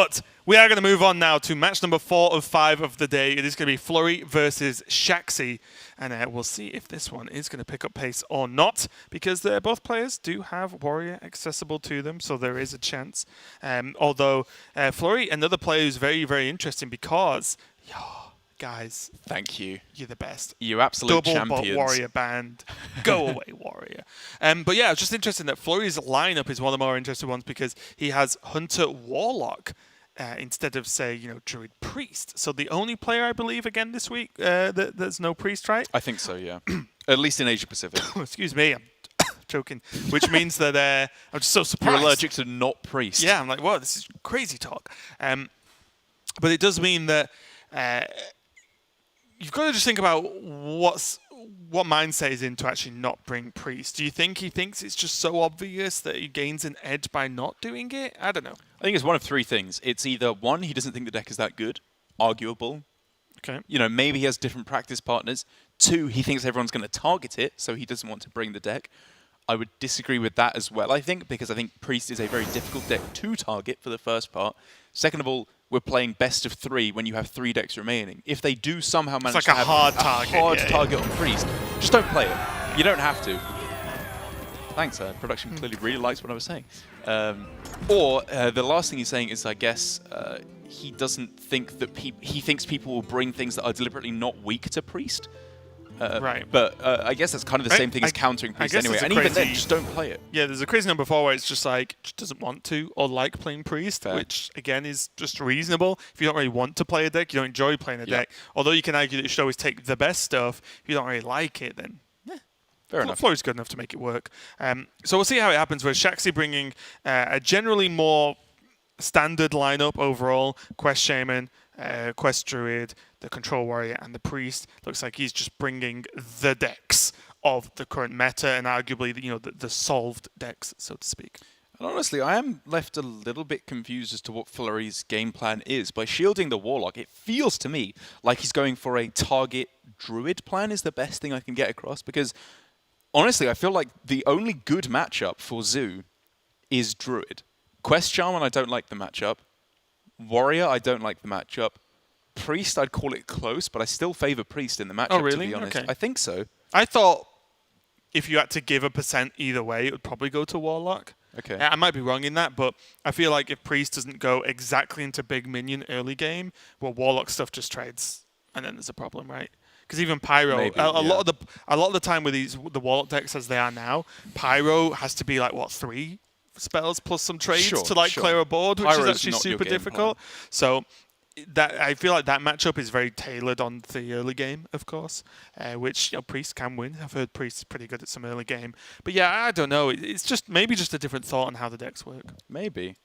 But we are going to move on now to match number 4 of 5 of the day. It is going to be Flurry versus Shaxy. And we'll see if this one is going to pick up pace or not, because both players do have Warrior accessible to them, so there is a chance. Although Flurry, another player who's very, very interesting because, guys, thank you. You're the best. You absolute champions. Double Warrior band. Go away, Warrior. But yeah, it's just interesting that Flurry's lineup is one of the more interesting ones because he has Hunter Warlock instead of, say, Druid Priest. So the only player, I believe, again this week, there's no Priest, right? I think so, yeah. At least in Asia Pacific. Excuse me, I'm joking. Which means that I'm just so surprised. You're allergic to not Priest. Yeah, I'm like, whoa, this is crazy talk. But it does mean that you've got to just think about what mindset is in to actually not bring Priest. Do you think he thinks it's just so obvious that he gains an edge by not doing it? I don't know. I think it's one of 3 things. It's either 1, he doesn't think the deck is that good, arguable. Okay. Maybe he has different practice partners. 2, he thinks everyone's going to target it, so he doesn't want to bring the deck. I would disagree with that as well, I think, because I think Priest is a very difficult deck to target for the first part. Second of all, we're playing best of 3 when you have 3 decks remaining. If they do somehow manage to have hard target on Priest, just don't play it. You don't have to. Thanks, production clearly really likes what I was saying. Or the last thing he's saying is, I guess, he doesn't think that he thinks people will bring things that are deliberately not weak to Priest. Right. But I guess that's kind of the same thing as countering Priest anyway. And even then, just don't play it. Yeah, there's a crazy number 4 where it's just just doesn't want to or like playing Priest, Fair. which again is just reasonable. If you don't really want to play a deck, you don't enjoy playing a deck. Although you can argue that you should always take the best stuff. If you don't really like it, then fair enough. Flurry's good enough to make it work. So we'll see how it happens with Shaxy bringing a generally more standard lineup overall. Quest Shaman, Quest Druid, the Control Warrior, and the Priest. Looks like he's just bringing the decks of the current meta and arguably the solved decks, so to speak. And honestly, I am left a little bit confused as to what Flurry's game plan is. By shielding the Warlock, it feels to me like he's going for a target Druid plan is the best thing I can get across, because honestly, I feel like the only good matchup for Zoo is Druid. Quest Shaman, I don't like the matchup. Warrior, I don't like the matchup. Priest, I'd call it close, but I still favor Priest in the matchup, to be honest. Okay. I think so. I thought if you had to give a percent either way, it would probably go to Warlock. Okay. I might be wrong in that, but I feel like if Priest doesn't go exactly into big minion early game, well, Warlock stuff just trades, and then there's a problem, right? Because even Pyro, Maybe, a lot of the time with the Warlock decks as they are now, Pyro has to be like 3 spells plus some trades to clear a board, which is actually super difficult. So that I feel like that matchup is very tailored on the early game, of course, which Priest can win. I've heard Priest is pretty good at some early game, but yeah, I don't know. It's just maybe just a different thought on how the decks work. Maybe.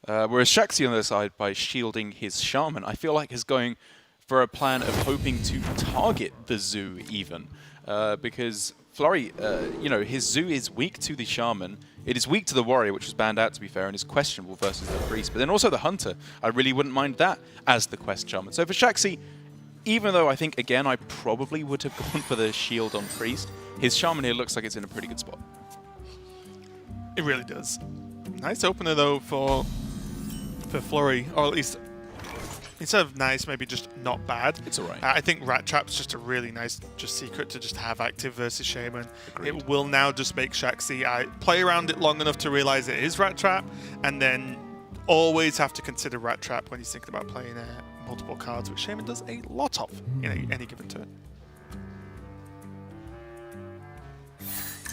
Whereas Shaxy on the other side, by shielding his Shaman, I feel like is going for a plan of hoping to target the Zoo even, because Flurry, his Zoo is weak to the Shaman. It is weak to the Warrior, which was banned out, to be fair, and is questionable versus the Priest. But then also the Hunter. I really wouldn't mind that as the Quest Shaman. So for Shaxy, even though I think, again, I probably would have gone for the shield on Priest, his Shaman here looks like it's in a pretty good spot. It really does. Nice opener, though, for Flurry, or at least instead of nice, maybe just not bad. It's alright. I think Rat Trap's just a really nice secret to just have active versus Shaman. Agreed. It will now just make Shaxy play around it long enough to realize it is Rat Trap, and then always have to consider Rat Trap when he's thinking about playing multiple cards, which Shaman does a lot of in any given turn.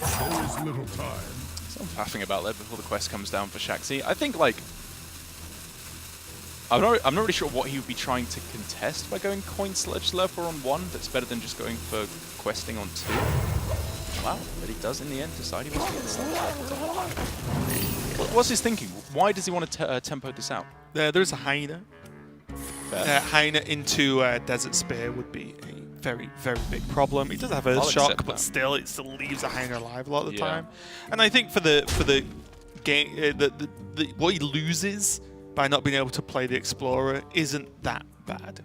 There's little time. So I'm faffing about that before the quest comes down for Shaxy. I think, I'm not really sure what he would be trying to contest by going Coin Sludge Slurper on 1. That's better than just going for questing on 2. Wow, but he does in the end decide he wants to get the Sludge Slurper. What's his thinking? Why does he want to tempo this out? There's a Hyena. Hyena into Desert Spear would be a very, very big problem. He does have Earthshock, but still, it still leaves a Hyena alive a lot of the time. And I think for the game, what he loses by not being able to play the Explorer isn't that bad.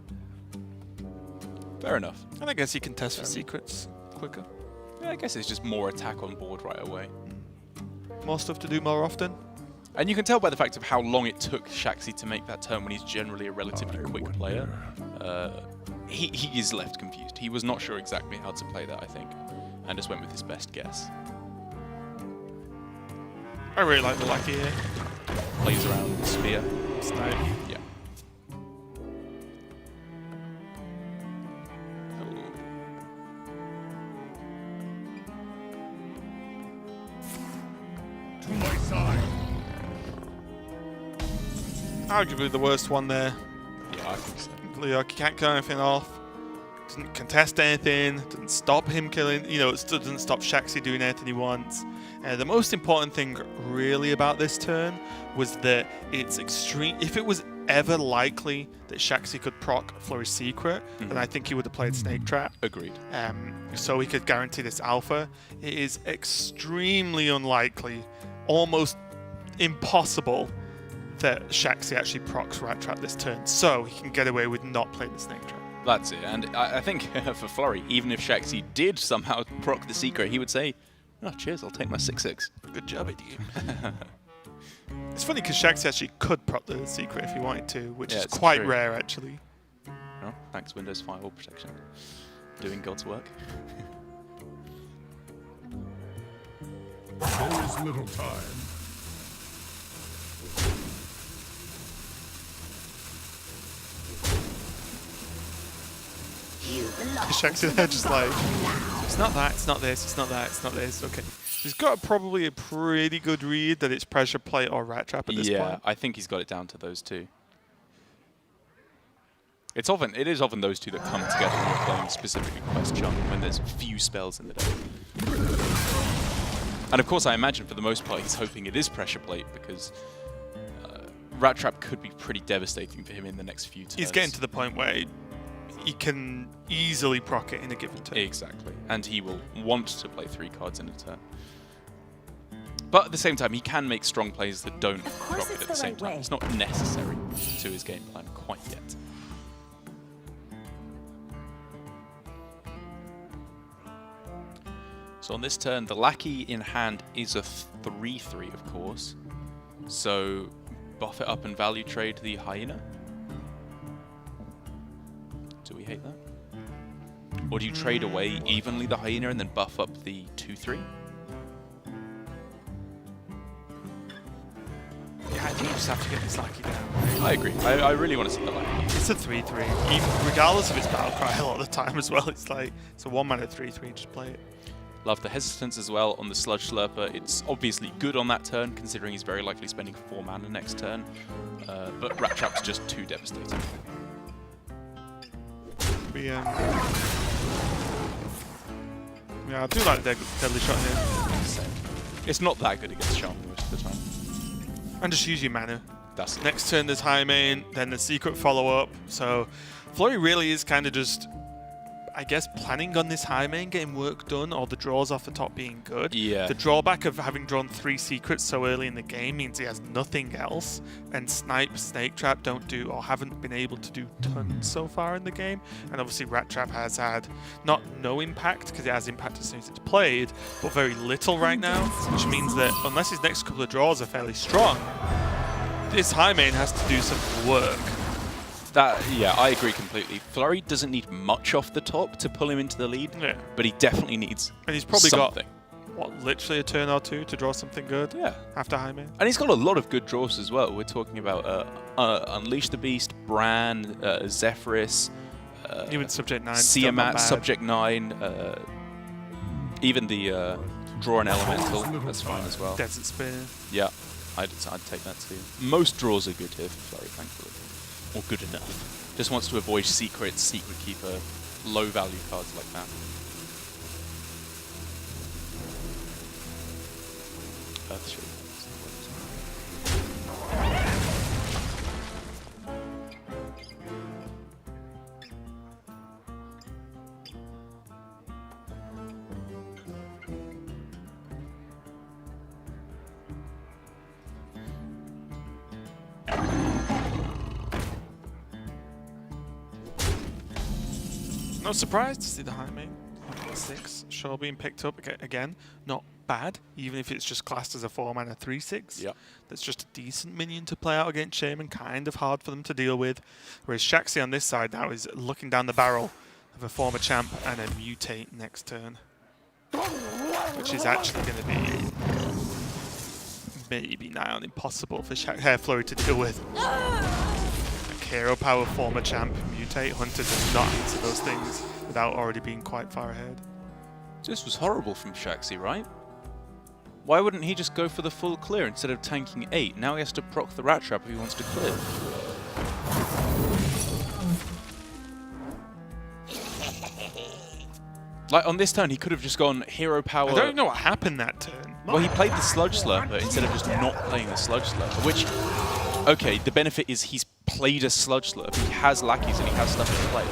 Fair enough. And I guess you can test for secrets quicker. Yeah, I guess it's just more attack on board right away. More stuff to do more often. And you can tell by the fact of how long it took Shaxy to make that turn when he's generally a relatively quick player. He is left confused. He was not sure exactly how to play that, I think, and just went with his best guess. I really like the Lackey here. Plays around the spear. Snipe. Yeah. To my side. Arguably the worst one there. Yeah, I think so. Leok, he can't kill anything off. Doesn't contest anything. Doesn't stop him killing. You know, it still doesn't stop Shaxy doing anything he wants. The most important thing really about this turn was that it's extreme. If it was ever likely that Shaxy could proc Flurry's secret, then I think he would have played Snake Trap. Agreed. So he could guarantee this alpha. It is extremely unlikely, almost impossible, that Shaxy actually procs Rat Trap this turn, so he can get away with not playing the Snake Trap. That's it, and I think for Flurry, even if Shaxy did somehow proc the secret, he would say, "Oh, cheers, I'll take my 6/6." Good job, idiot. It's funny because Shaxy actually could proc the secret if he wanted to, which is quite rare, actually. Oh, thanks, Windows Firewall Protection. Doing God's work. There is little time. Shaxy there just like, it's not that, it's not this, it's not that, it's not this. Okay. He's got probably a pretty good read that it's pressure play or Rat Trap at this point. Yeah, I think he's got it down to those two. It is often those two that come together when you're playing specifically Quest Chunk, when there's few spells in the deck. And of course, I imagine for the most part, he's hoping it is pressure plate because Rat Trap could be pretty devastating for him in the next few turns. He's getting to the point where he can easily proc it in a given turn. Exactly. And he will want to play 3 cards in a turn. But at the same time, he can make strong plays that don't proc it at the same time. It's not necessary to his game plan quite yet. So on this turn, the Lackey in hand is a 3/3, of course. So buff it up and value trade the Hyena. Do we hate that? Or do you trade away evenly the Hyena and then buff up the 2/3? Yeah, I think you just have to get this Lackey down. I agree. I really want to see the Lackey. It's a 3/3, even regardless of its battle cry a lot of the time as well. It's like, it's a 1-mana 3/3, just play it. Love the hesitance as well on the Sludge Slurper. It's obviously good on that turn, considering he's very likely spending 4 mana next turn. But Rat Trap's just too devastating. Yeah, I do like the Deadly Shot here. It's not that good against Shaman most of the time. And just use your mana. That's it. Next turn there's High Main, then the Secret follow-up. So Flurry really is kind of just, I guess, planning on this High Main getting work done, or the draws off the top being good. Yeah. The drawback of having drawn 3 secrets so early in the game means he has nothing else, and Snipe, Snake Trap don't do, or haven't been able to do tons so far in the game. And obviously Rat Trap has had not no impact, because it has impact as soon as it's played, but very little right now, which means that unless his next couple of draws are fairly strong, this High Main has to do some work. Yeah, I agree completely. Flurry doesn't need much off the top to pull him into the lead, but he definitely needs And he's probably something. got, what, literally a turn or two to draw something good after High Main? And he's got a lot of good draws as well. We're talking about Unleash the Beast, Bran, Zephyrus, even Subject 9. Siamat, Subject 9, even the Draw an Elemental, that's fine as well. Desert Spear. Yeah, I'd take that too. Most draws are good here for Flurry, thankfully. Or good enough. Just wants to avoid secrets, Secret Keeper, low value cards like that. Earthshaker. No surprise to see the High Main. 6 sure being picked up again. Not bad, even if it's just classed as a 4-mana 3/6. Yep. That's just a decent minion to play out against Shaman, kind of hard for them to deal with. Whereas Shaxy on this side now is looking down the barrel of a former champ and a mutate next turn, which is actually going to be maybe nigh on impossible for Flurry to deal with. Like hero power, former champ, mutate. Hunter does not answer those things without already being quite far ahead. This was horrible from Shaxy, right? Why wouldn't he just go for the full clear instead of tanking 8? Now he has to proc the Rat Trap if he wants to clear. Like, on this turn, he could have just gone hero power. I don't know what happened that turn. Well, he played the Sludge Slurper instead of just not playing the Sludge Slurper, which, okay, the benefit is he's played a Sludge Slurper, he has lackeys and he has stuff to play,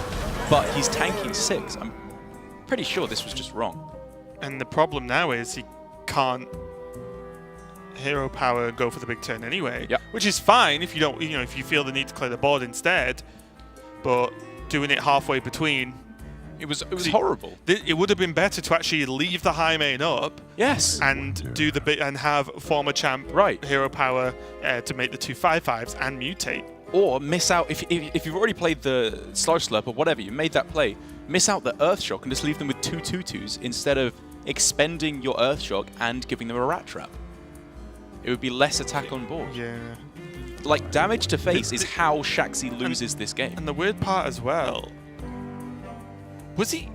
but he's tanking 6. I'm pretty sure this was just wrong. And the problem now is he can't hero power go for the big turn anyway, which is fine if you don't, if you feel the need to clear the board instead, but doing it halfway between. It was horrible. It would have been better to actually leave the high main up, and do the bit and have former champ hero power to make the 2 5/5s and mutate. Or miss out if you've already played the Sludge Slurp or whatever, you made that play. Miss out the Earth Shock and just leave them with 2 2/2s instead of expending your Earth Shock and giving them a Rat Trap. It would be less attack on board. Yeah. Like, damage to face is how Shaxy loses this game. And the weird part as well. Was he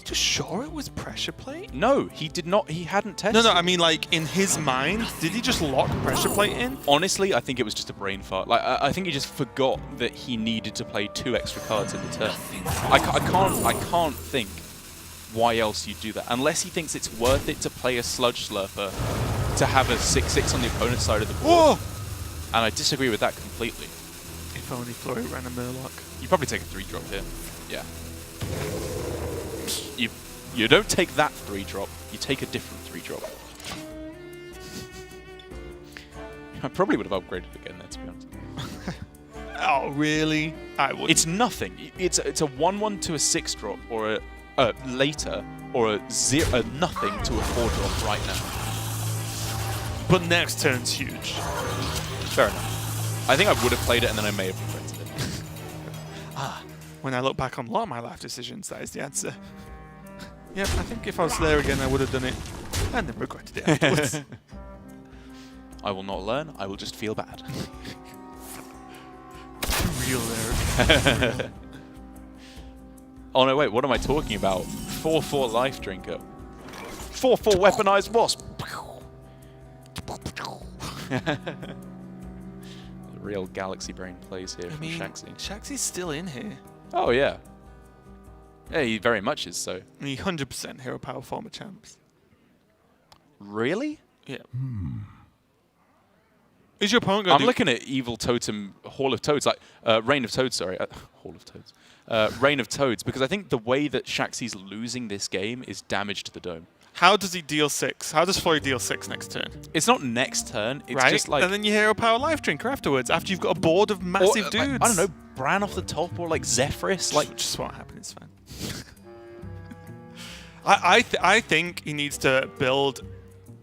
just sure it was pressure plate? No, he did not. He hadn't tested. No, I mean, like, in his mind, did he just lock pressure plate in? Honestly, I think it was just a brain fart. Like, I think he just forgot that he needed to play 2 extra cards in the turn. I can't think why else you'd do that. Unless he thinks it's worth it to play a Sludge Slurper to have a 6/6 on the opponent's side of the board. And I disagree with that completely. If only Flurry ran a Murloc. You probably take a 3-drop here. Yeah. You don't take that 3-drop, you take a different 3-drop. I probably would have upgraded again there, to be honest. Oh, really? I would. It's nothing. It's a 1/1 to a 6-drop, or a later, or a nothing to a 4-drop right now. But next turn's huge. Fair enough. I think I would have played it, and then I may have regretted it. When I look back on a lot of my life decisions, that is the answer. Yep, I think if I was there again, I would have done it, and then regretted it afterwards. I will not learn, I will just feel bad. Too real there. Oh no, wait, what am I talking about? 4/4 Life Drinker. 4/4 Weaponized Wasp. Real galaxy brain plays here from Shaxy. Shaxy's still in here. Oh, yeah. Yeah, he very much is so. I mean, 100% hero power former champs. Really? Yeah. Is your opponent going I'm looking at Evil Totem Hall of Toads, like Reign of Toads, sorry. Hall of Toads. Reign of Toads, because I think the way that Shaxy's losing this game is damage to the dome. How does he deal 6? How does Flurry deal 6 next turn? It's not next turn, it's just like... And then you hero power Life Drinker afterwards, after you've got a board of massive dudes. Like, I don't know, Bran off the top, or like Zephrys, like... Just won't happen, it's fine. I think he needs to build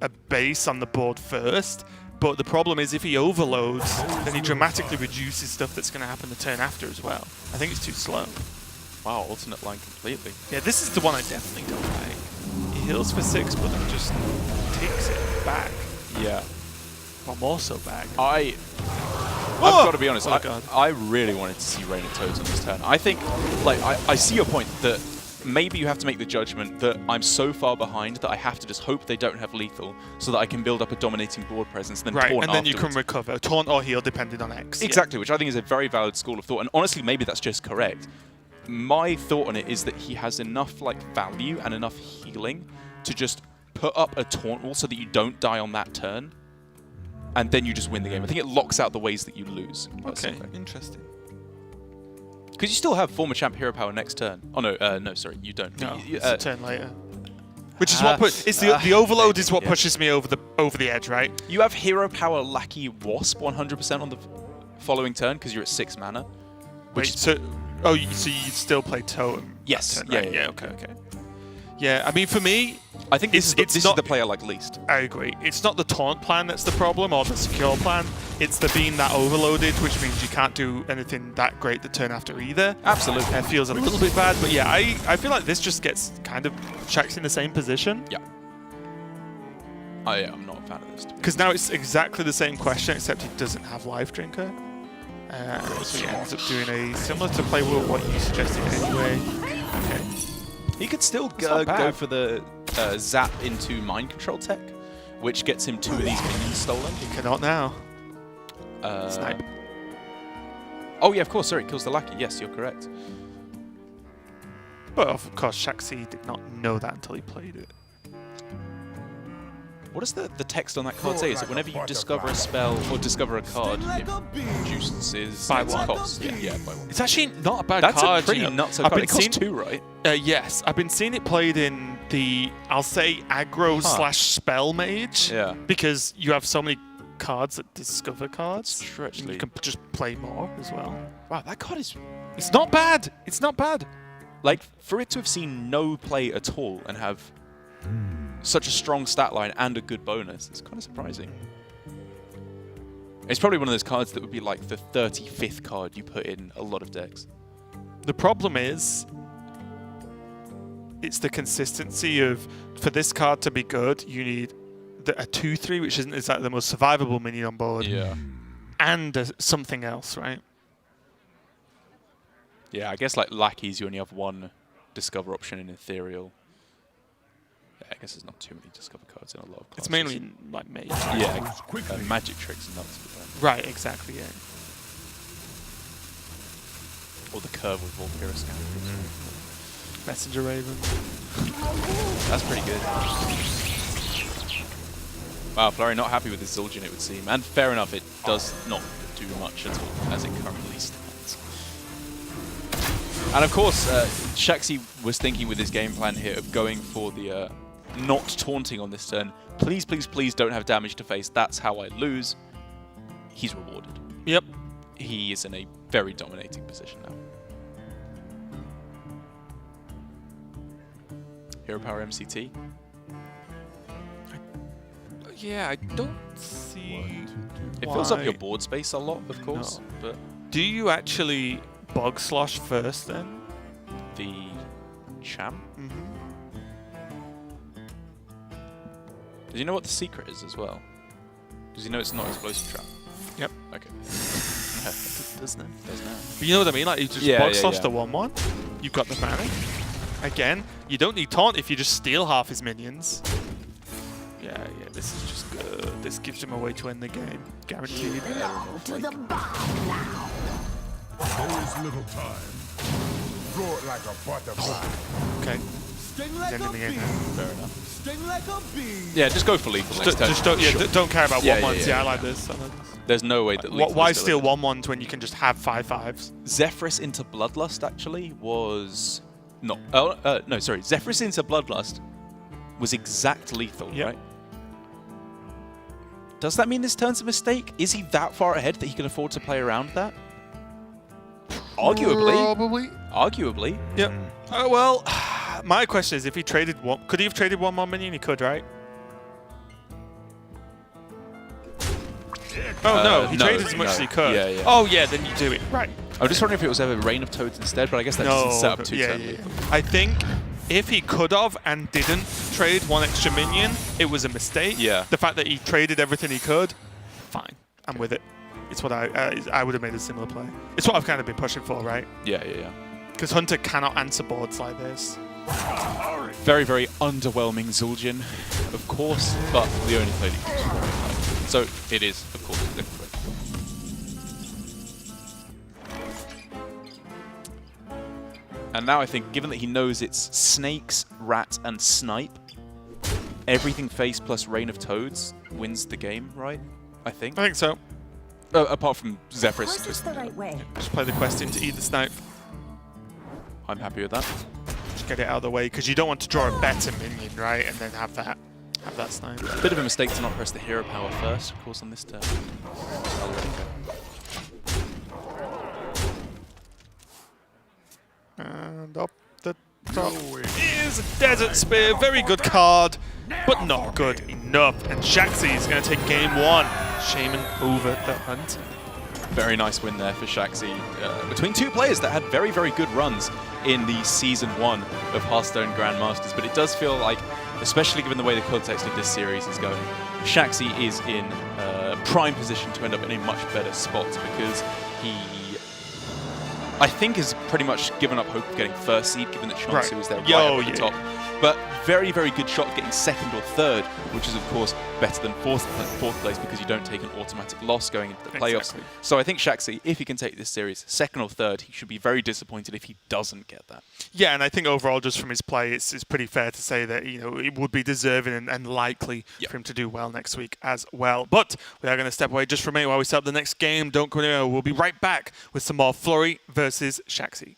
a base on the board first, but the problem is if he overloads, then he dramatically reduces stuff that's going to happen the turn after as well. I think it's too slow. Wow, alternate line completely. Yeah, this is the one I definitely don't like. He heals for 6, but then just takes it back. Yeah. Or more so back. I've got to be honest, I really wanted to see Reign of Toads on this turn. I think, like, I see your point that maybe you have to make the judgment that I'm so far behind that I have to just hope they don't have lethal so that I can build up a dominating board presence and then taunt and then afterwards. You can recover. Taunt or heal depending on X. Exactly, which I think is a very valid school of thought. And honestly, maybe that's just correct. My thought on it is that he has enough value and enough healing to just put up a taunt wall so that you don't die on that turn, and then you just win the game. I think it locks out the ways that you lose. Okay, interesting. Because you still have former champ hero power next turn. Oh no, no, sorry, you don't. No, it's a turn later. Which is what the overload is what pushes me over the edge, right? You have hero power lackey wasp 100% on the following turn because you're at 6 mana. So you'd still play totem? Yes. Turn, right? Yeah. Okay. Yeah, I mean, for me, I think this is the play I like least. I agree. It's not the taunt plan that's the problem, or the secure plan. It's the being that overloaded, which means you can't do anything that great the turn after either. Absolutely. It feels a little bit bad, but yeah, I feel like this just gets kind of Shaxy in the same position. Yeah. I'm not a fan of this. Because now it's exactly the same question, except he doesn't have Life Drinker. So he ends up doing a similar to play with what you suggested anyway. Okay. He could still go for the zap into mind control tech, which gets him 2 of these minions stolen. He cannot now. Snipe. Oh yeah, of course. Sorry, kills the lackey. Yes, you're correct. But of course, Shaxy did not know that until he played it. What does the text on that card say? Is it whenever you discover a spell or discover a card, it reduces its cost? Yeah, by 1. It's actually not a bad card. That's a pretty nuts card. It costs 2, right? Yes, I've been seeing it played in the, I'll say, aggro / spell mage. Yeah. Because you have so many cards that discover cards. That's true, actually. You can just play more as well. Wow, that card is... It's not bad. It's not bad. Like, for it to have seen no play at all and have such a strong stat line and a good bonus, it's kind of surprising. It's probably one of those cards that would be like the 35th card you put in a lot of decks. The problem is, it's the consistency of, for this card to be good, you need a 2/3, which isn't exactly the most survivable minion on board. Yeah. And something else, right? Yeah, I guess like lackeys, you only have 1 discover option in ethereal. I guess there's not too many discover cards in a lot of classes. It's mainly like mage. Yeah, magic tricks and nuts. Right, exactly, yeah. Or the curve with Volpira Scoundrels. Messenger Raven. That's pretty good. Wow, Flurry not happy with this Zul'jin, it would seem. And fair enough, it does not do much at all as it currently stands. And of course, Shaxy was thinking with his game plan here of going for the not taunting on this turn. Please, please, please don't have damage to face. That's how I lose. He's rewarded. Yep. He is in a very dominating position now. Hero Power MCT. Yeah, I don't see. It fills up your board space a lot, of course. No. But do you actually Bog Slosh first then? The champ? Mm-hmm. Does he know what the secret is as well? Does he know it's not explosive trap? Yep. Okay. Does now. Does now. But you know what I mean? Like you just Bog Slosh the 1/1. You've got the mana. Again, you don't need taunt if you just steal half his minions. Yeah, this is just good. This gives him a way to end the game. Guaranteed. There is little time. Roar like a butterfly. Okay. Sting like a bee. Fair enough. Sting like a bee. Yeah, just go for lethal next turn. Just don't, don't care about 1/1s. Yeah, I like this. There's no way that lethal why is steal 1/1s when you can just have 5/5s? Zephyrus into Bloodlust actually was not. Oh no, sorry. Zephyrus into Bloodlust was exact lethal, right? Does that mean this turn's a mistake? Is he that far ahead that he can afford to play around that? Arguably. Probably. Arguably. Yep. Well, my question is, if he traded one, could he have traded 1 more minion? He could, right? Oh no, he traded as much as he could. Yeah, yeah. Oh yeah, then you do it right. I'm just wondering if it was ever Rain of Toads instead, but I guess that doesn't set up too turn. I think if he could have and didn't trade 1 extra minion, it was a mistake. Yeah. The fact that he traded everything he could, fine. I'm with it. It's what I would have made a similar play. It's what I've kind of been pushing for, right? Yeah. Because Hunter cannot answer boards like this. Very, very underwhelming Zul'jin, of course, but the only play that you can score. So it is, of course, a different play. And now I think, given that he knows it's Snakes, Rat, and Snipe, everything face plus Rain of Toads wins the game, right? I think so. Apart from Zephyrus. Just the right way. Just play the quest in to eat the snipe. I'm happy with that. Just get it out of the way, because you don't want to draw a better minion, right? And then have that snipe. Bit of a mistake to not press the hero power first, of course, on this turn. I'll let it go. And up the top is a Desert Spear. Very good card, but not good enough. And Shaxy is going to take game 1. Shaman over the hunt. Very nice win there for Shaxy. Between two players that had very, very good runs in the Season 1 of Hearthstone Grandmasters. But it does feel like, especially given the way the context of this series is going, Shaxy is in prime position to end up in a much better spot because he, I think, has pretty much given up hope of getting first seed, given that Shansu is there right up at the top. But very, very good shot getting second or third, which is, of course, better than fourth place because you don't take an automatic loss going into the playoffs. Exactly. So I think Shaxy, if he can take this series second or third, he should be very disappointed if he doesn't get that. Yeah, and I think overall, just from his play, it's pretty fair to say that it would be deserving and likely for him to do well next week as well. But we are going to step away just for a minute while we set up the next game. Don't go anywhere. We'll be right back with some more Flurry versus Shaxy.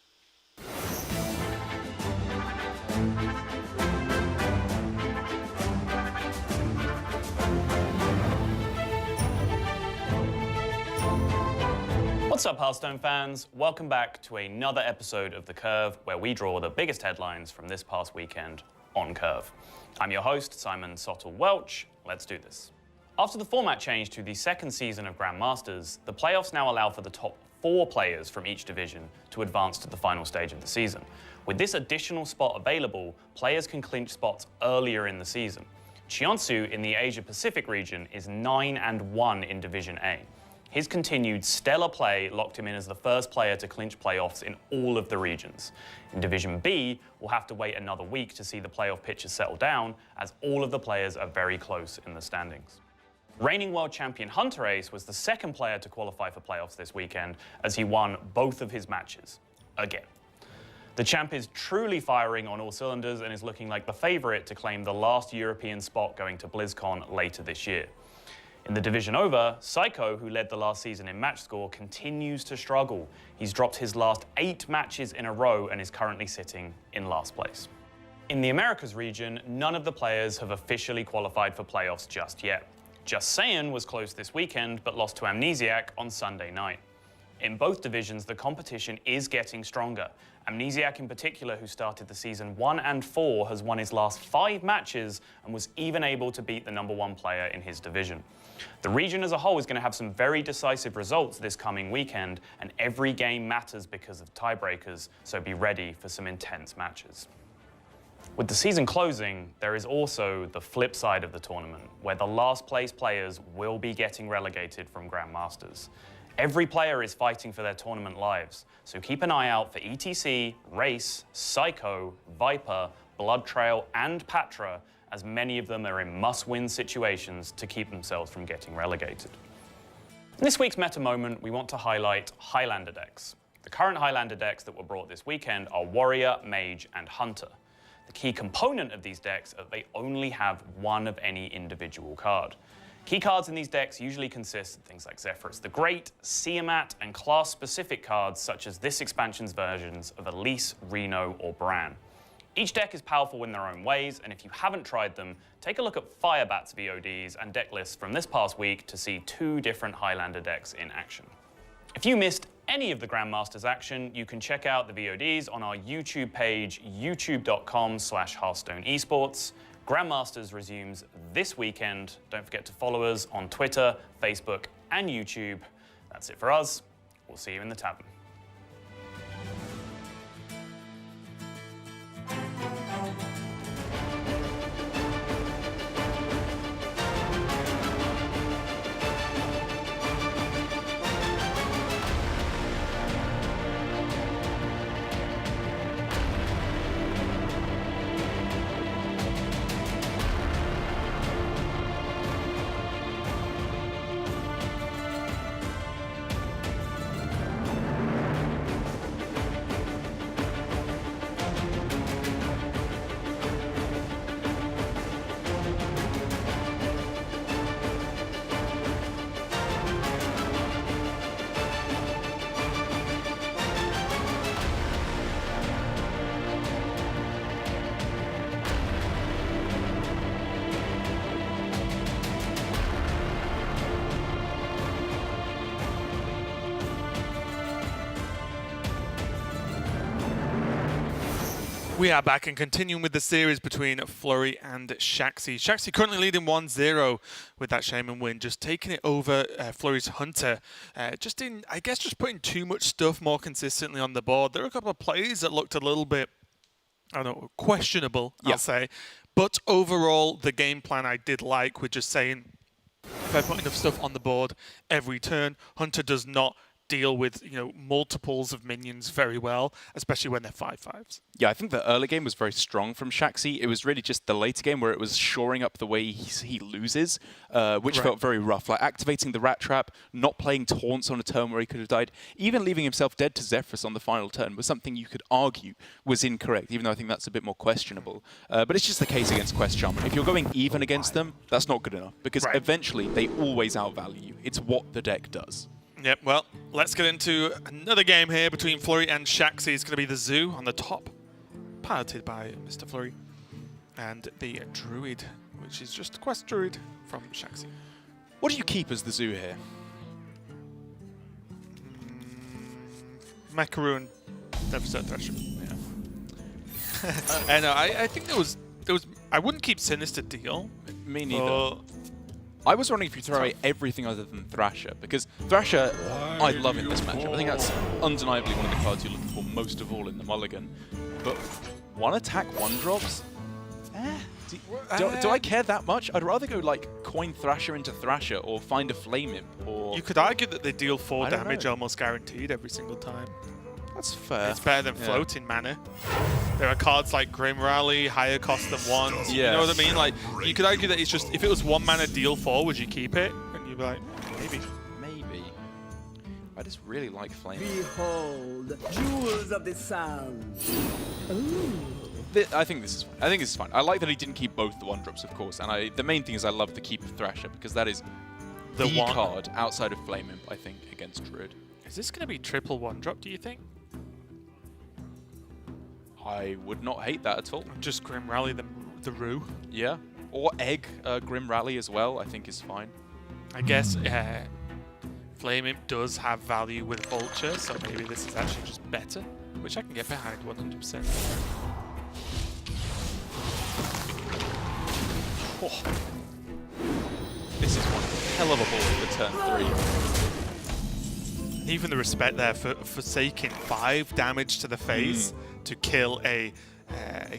What's up, Hearthstone fans? Welcome back to another episode of The Curve, where we draw the biggest headlines from this past weekend on Curve. I'm your host, Simon Sottle-Welch. Let's do this. After the format change to the second season of Grandmasters, the playoffs now allow for the top 4 players from each division to advance to the final stage of the season. With this additional spot available, players can clinch spots earlier in the season. Shansu in the Asia-Pacific region is 9-1 in Division A. His continued stellar play locked him in as the first player to clinch playoffs in all of the regions. In Division B, we'll have to wait another week to see the playoff picture settle down, as all of the players are very close in the standings. Reigning world champion Hunter Ace was the second player to qualify for playoffs this weekend, as he won both of his matches. Again. The champ is truly firing on all cylinders and is looking like the favourite to claim the last European spot going to BlizzCon later this year. In the division over, Psycho, who led the last season in match score, continues to struggle. He's dropped his last 8 matches in a row and is currently sitting in last place. In the Americas region, none of the players have officially qualified for playoffs just yet. Just Saiyan was close this weekend, but lost to Amnesiac on Sunday night. In both divisions, the competition is getting stronger. Amnesiac in particular, who started the season 1 and 4, has won his last 5 matches and was even able to beat the #1 player in his division. The region as a whole is going to have some very decisive results this coming weekend, and every game matters because of tiebreakers, so be ready for some intense matches. With the season closing, there is also the flip side of the tournament, where the last place players will be getting relegated from Grandmasters. Every player is fighting for their tournament lives, so keep an eye out for ETC, Race, Psycho, Viper, Blood Trail, and Patra, as many of them are in must-win situations to keep themselves from getting relegated. In this week's meta moment, we want to highlight Highlander decks. The current Highlander decks that were brought this weekend are Warrior, Mage, and Hunter. The key component of these decks is that they only have one of any individual card. Key cards in these decks usually consist of things like Zephyrus the Great, Tiamat, and class-specific cards such as this expansion's versions of Elise, Reno, or Bran. Each deck is powerful in their own ways, and if you haven't tried them, take a look at Firebat's VODs and deck lists from this past week to see 2 different Highlander decks in action. If you missed any of the Grandmasters action, you can check out the VODs on our YouTube page, youtube.com/Hearthstone Esports. Grandmasters resumes this weekend. Don't forget to follow us on Twitter, Facebook, and YouTube. That's it for us. We'll see you in the tavern. We are back and continuing with the series between Flurry and Shaxy. Shaxy currently leading 1-0 with that Shaman win, just taking it over Flurry's Hunter. Just putting too much stuff more consistently on the board. There were a couple of plays that looked a little bit, I don't know, questionable, I'll say. But overall, the game plan I did like with just saying, if I put enough stuff on the board every turn, Hunter does not deal with, you know, multiples of minions very well, especially when they're 5/5s. Yeah, I think the early game was very strong from Shaxy. It was really just the later game where it was shoring up the way he loses, which felt very rough. Like activating the Rat Trap, not playing taunts on a turn where he could have died, even leaving himself dead to Zephyrus on the final turn was something you could argue was incorrect, even though I think that's a bit more questionable. But it's just the case against Quest Shaman. If you're going even against them, that's not good enough, because eventually they always outvalue you. It's what the deck does. Yep, well, let's get into another game here between Flurry and Shaxy. It's going to be the Zoo on the top, piloted by Mr. Flurry, and the Druid, which is just a Quest Druid from Shaxy. What do you keep as the Zoo here? Macaroon, Deficit Thresher. Yeah. And I think there was. I wouldn't keep Sinister Deal. Me neither. I was wondering if you throw away everything other than Thrasher, because Thrasher, I love in this matchup. I think that's undeniably one of the cards you're looking for most of all in the mulligan. But one attack, one drops? Do I care that much? I'd rather go like coin Thrasher into Thrasher or find a Flame Imp. Or you could argue that they deal 4 damage almost guaranteed every single time. That's fair. It's better than floating mana. There are cards like Grim Rally, higher cost than 1. You know what I mean? Like, you could argue that it's just, if it was 1 mana deal 4, would you keep it? And you'd be like, maybe. Maybe. I just really like Flame. Behold, jewels of the sun. I think this is fine. I like that he didn't keep both the 1-drops, of course. And the main thing is I love the keep of Thrasher, because that is the card outside of Flame Imp, I think, against Druid. Is this going to be triple 1-drop, do you think? I would not hate that at all. Just Grim Rally the Roo. Yeah. Or Egg Grim Rally as well, I think is fine. I guess Flame Imp does have value with Vulture, so maybe this is actually just better, which I can get behind 100%. Oh. This is one hell of a ball for turn 3. Even the respect there for forsaking 5 damage to the face to kill a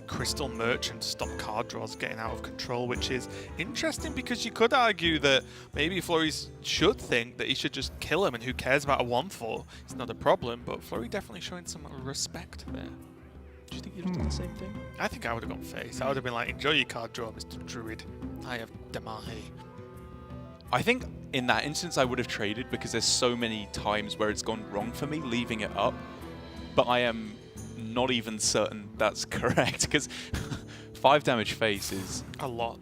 Crystal Merchant to stop card draws getting out of control, which is interesting because you could argue that maybe Flurry should think that he should just kill him, and who cares about a 1/4? It's not a problem, but Flurry definitely showing some respect there. Do you think you'd have done the same thing? I think I would have gone face. I would have been like, enjoy your card draw, Mr. Druid. I have Damahe. I think in that instance I would have traded, because there's so many times where it's gone wrong for me leaving it up, but I am not even certain that's correct, because 5 damage face is a lot.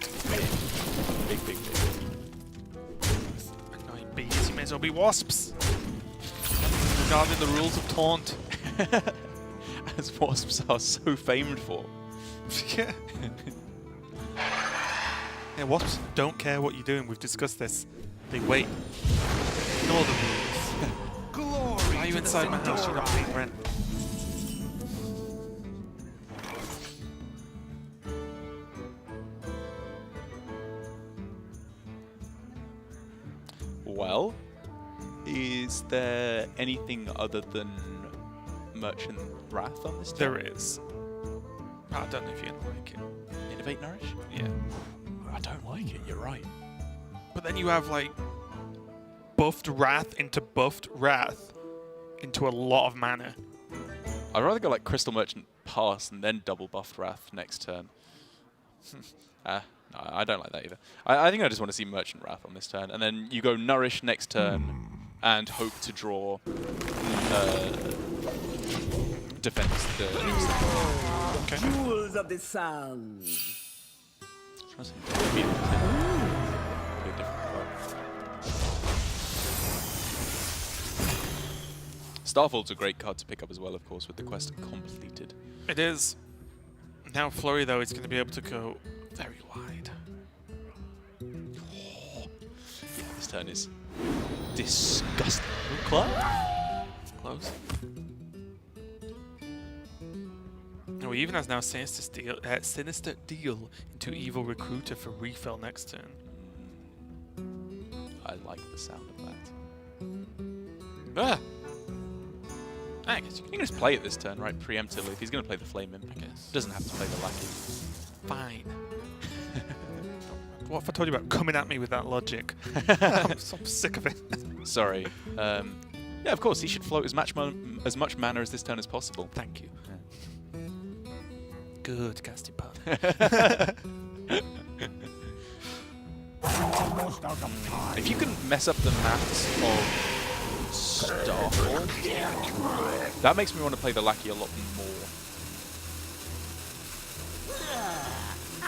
Big. Annoying bees, you may as well be wasps. Regarding the rules of taunt. As wasps are so famed for. Yeah. Yeah, wasps don't care what you're doing. We've discussed this. They wait. Ignore the rules. Why are you inside my house? You're not paying rent. Well, is there anything other than Merchant Wrath on this team? There is. I don't know if you like it. Innovate Nourish? Yeah. I don't like it, you're right. But then you have like buffed Wrath into buffed Wrath into a lot of mana. I'd rather go like Crystal Merchant pass and then double buffed Wrath next turn. No, I don't like that either. I think I just want to see Merchant Wrath on this turn, and then you go Nourish next turn and hope to draw Defense. Okay. Jewels of the sun. Starfold's a great card to pick up as well, of course, with the quest completed. It is. Now Flurry, though, is going to be able to go very wide. Oh. Yeah, this turn is disgusting. Close. Close. he even has now Sinister Deal into Evil Recruiter for refill next turn. I like the sound of that. Ah! I guess You can just play it this turn, right? Preemptively. If he's going to play the Flame Imp, I guess. Doesn't have to play the Lackey. Fine. What if I told you about coming at me with that logic? I'm so sick of it. Sorry. Yeah, of course, he should float as much mana as this turn as possible. Thank you. Yeah. Good casting part. If you can mess up the maths of Starfall, that makes me want to play the Lackey a lot more.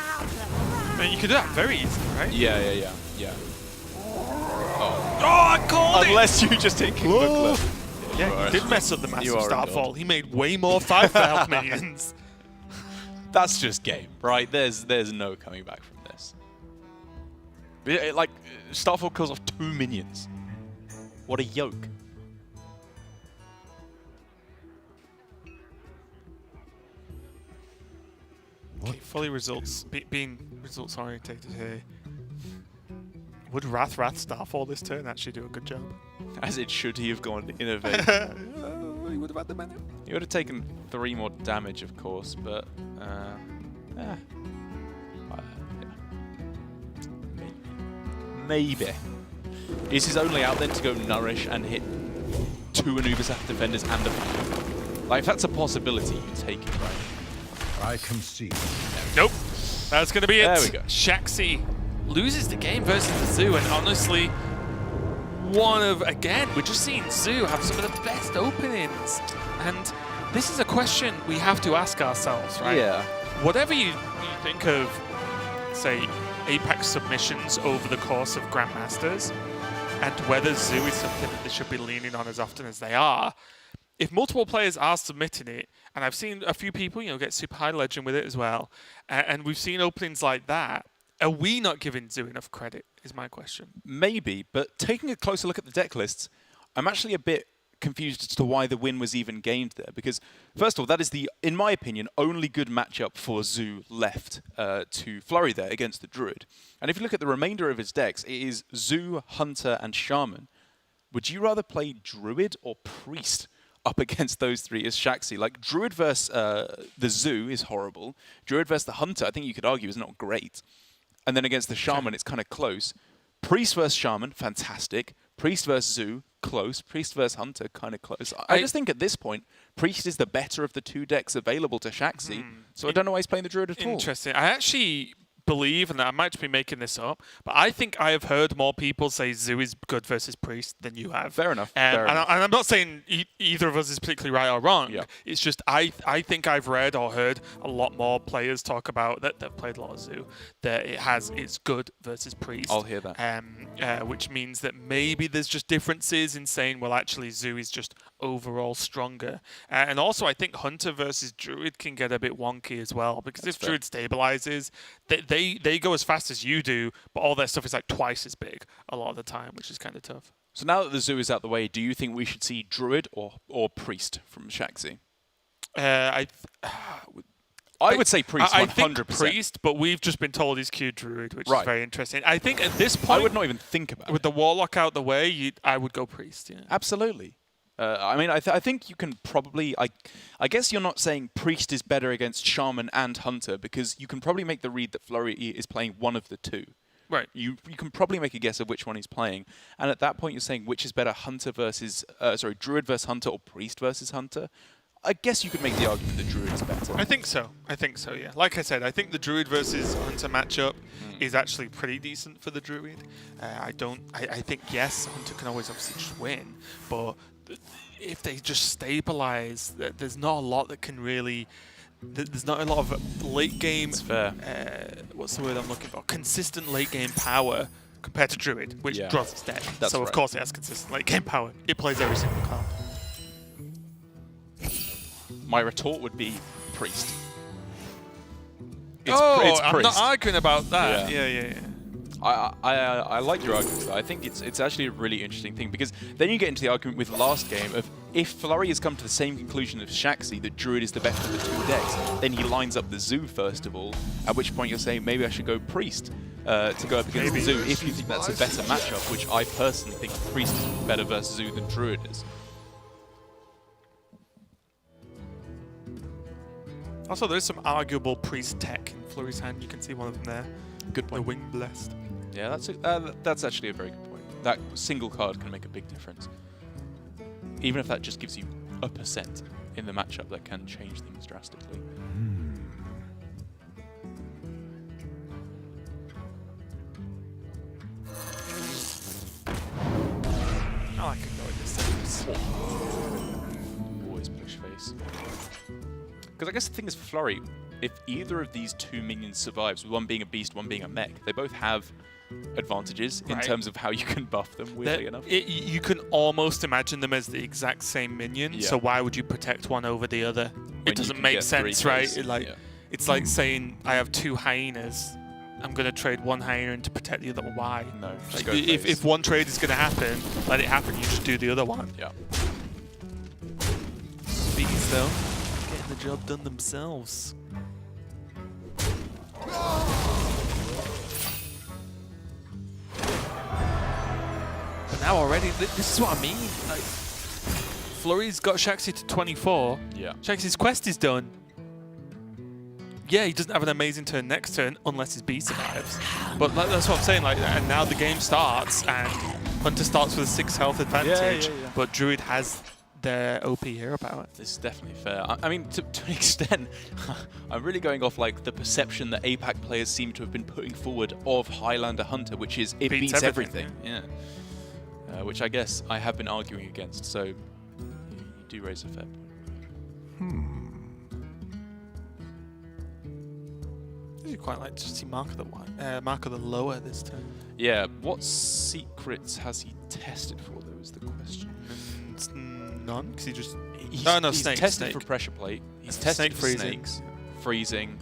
I mean, you could do that very easily, right? Yeah. Oh, I called it! Unless you just hit King Booklet. Yeah, he did mess up the massive You are a Starfall. He made way more 5,000 minions. That's just game, right? There's no coming back from this. Like, Starfall kills off 2 minions. What a yoke. Okay, fully being results orientated here. Would Wrath Starfall this turn actually do a good job? As it should, he have gone to innovate. He would have had the mana. He would have taken 3 more damage, of course, but yeah. Maybe. Is his only out then to go Nourish and hit 2 Anubis defenders and a Phantom? Like, if that's a possibility, you take it, right? I concede. Nope. That's going to be it. There we go. Shaxy loses the game versus the Zoo, and honestly, again, we're just seeing Zoo have some of the best openings. And this is a question we have to ask ourselves, right? Yeah. Whatever you think of, say, Apex submissions over the course of Grandmasters, and whether Zoo is something that they should be leaning on as often as they are, if multiple players are submitting it, and I've seen a few people, get super high legend with it as well, and we've seen openings like that, are we not giving Zoo enough credit, is my question. Maybe, but taking a closer look at the deck lists, I'm actually a bit confused as to why the win was even gained there. Because, first of all, that is the, in my opinion, only good matchup for Zoo left to Flurry there against the Druid. And if you look at the remainder of his decks, it is Zoo, Hunter, and Shaman. Would you rather play Druid or Priest up against those 3 as Shaxy? Like, Druid versus the Zoo is horrible. Druid versus the Hunter, I think you could argue, is not great. And then against the Shaman, it's kind of close. Priest versus Shaman, fantastic. Priest versus Zoo, close. Priest versus Hunter, kind of close. I just think at this point, Priest is the better of the 2 decks available to Shaxy. So I don't know why he's playing the Druid at all. Interesting. I actually believe, and I might just be making this up, but I think I have heard more people say Zoo is good versus Priest than you have. Fair enough. And I'm not saying either of us is particularly right or wrong. Yeah. It's just I think I've read or heard a lot more players talk about that they've played a lot of Zoo, that it's good versus Priest. I'll hear that. Which means that maybe there's just differences in saying, well, actually Zoo is just overall stronger. And also I think Hunter versus Druid can get a bit wonky as well, because if Druid stabilizes, they go as fast as you do, but all their stuff is like twice as big a lot of the time, which is kind of tough. So now that the Zoo is out the way, do you think we should see Druid or Priest from Shaxy? I would say Priest, 100%. I think Priest, but we've just been told he's Q Druid, which is very interesting. I think at this point, I would not even think about with the Warlock out the way, I would go Priest. Yeah. Absolutely. I mean, I think you can probably... I guess you're not saying Priest is better against Shaman and Hunter, because you can probably make the read that Flurry is playing one of the 2. Right. You can probably make a guess of which one he's playing. And at that point, you're saying which is better, Druid versus Hunter or Priest versus Hunter? I guess you could make the argument that Druid is better. I think so, yeah. Like I said, I think the Druid versus Hunter matchup is actually pretty decent for the Druid. I think, yes, Hunter can always obviously just win, but if they just stabilize, there's not a lot that can really... There's not a lot of late game... That's fair. What's the word I'm looking for? Consistent late game power compared to Druid, which draws its deck. That's so, right. Of course, it has consistent late game power. It plays every single card. My retort would be Priest. It's Priest. I'm not arguing about that. Yeah. Yeah. I like your arguments though. I think it's actually a really interesting thing because then you get into the argument with last game of if Flurry has come to the same conclusion as Shaxy that Druid is the better of the two decks, then he lines up the Zoo first of all, at which point you're saying maybe I should go Priest to go up against the Zoo if you think that's a better matchup, which I personally think Priest is better versus Zoo than Druid is. Also, there's some arguable Priest tech in Flurry's hand. You can see one of them there. Good point. The Wing Blessed. Yeah, that's actually a very good point. That single card can make a big difference. Even if that just gives you a % in the matchup, that can change things drastically. I like ignoring this series. Always push face. Because I guess the thing is for Flurry, if either of these two minions survives, with one being a beast, one being a mech, they both have advantages in terms of how you can buff them, weirdly enough. You can almost imagine them as the exact same minion, so why would you protect one over the other? It doesn't make sense, right? It's like saying, I have two hyenas, I'm going to trade one hyena to protect the other one. Why? No, like, if one trade is going to happen, let it happen, you just do the other one. Yeah. Bees, though, getting the job done themselves. But now already, this is what I mean. Like, Flurry's got Shaxy to 24. Yeah. Shaxy's quest is done. Yeah, he doesn't have an amazing turn next turn unless his B survives. But that's what I'm saying. Like, and now the game starts, and Hunter starts with a 6 health advantage. But Druid has their OP hero power. This is definitely fair. I mean, to an extent, I'm really going off like the perception that APAC players seem to have been putting forward of Highlander Hunter, which is it beats everything. Yeah. Which I guess I have been arguing against. So you do raise a fair point. You quite like to see Mark of the Lower this turn. Yeah. What secrets has he tested for? Though is the question. None, because he's Snake. Tested for pressure plate. He's tested for snakes, freezing.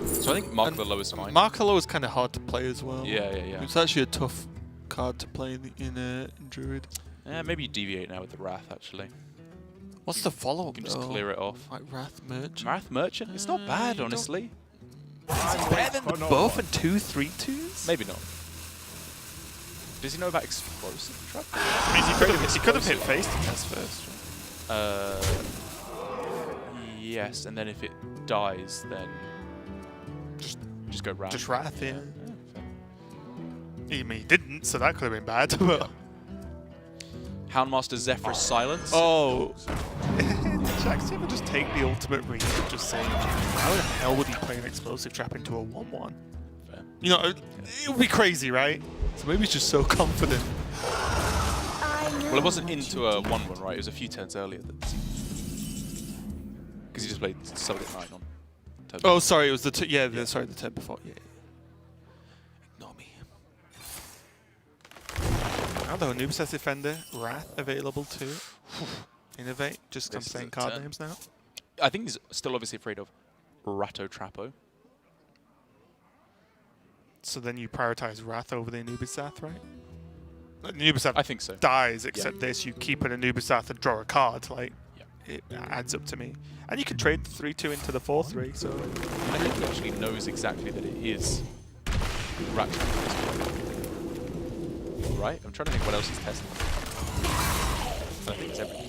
So I think Mark of the Lower is fine. Mark of the Lower is kind of hard to play as well. Yeah. It's actually a tough card to play in Druid. Maybe you deviate now with the Wrath actually. What's the follow-up? You can just clear it off. Like Wrath Merchant. Wrath Merchant? It's not bad, honestly. Is it better than the buff and 2/3/2s? Maybe not. Does he know about explosive trap? I mean, he could have hit face to test first. Yes, and then if it dies, then just go Wrath. Just Wrath, yeah. I mean, he didn't, so that could have been bad. Houndmaster Zephyrus Silence. Oh. Shaxy ever just take the ultimate read and just say, how the hell would he play an explosive trap into a 1/1? Fair. You know, it would be crazy, right? So maybe he's just so confident. Well, it wasn't into a 1/1, right? It was a few turns earlier. Because he just played Subject 9 on. Oh, sorry, it was the the turn before. Yeah. Ignore me. Now though, Anubis Defender, Wrath available too. Innovate, just I'm saying card names now. I think he's still obviously afraid of Ratto Trappo. So then you prioritize Wrath over the Anubis Zath, right? Anubis Zath I think so. dies, except this, you keep an Anubis Zath and draw a card, like, it adds up to me. And you can trade the 3/2 into the 4/3, so... I think he actually knows exactly that it is Rat Trappo. Right? I'm trying to think what else he's testing. I think it's everything.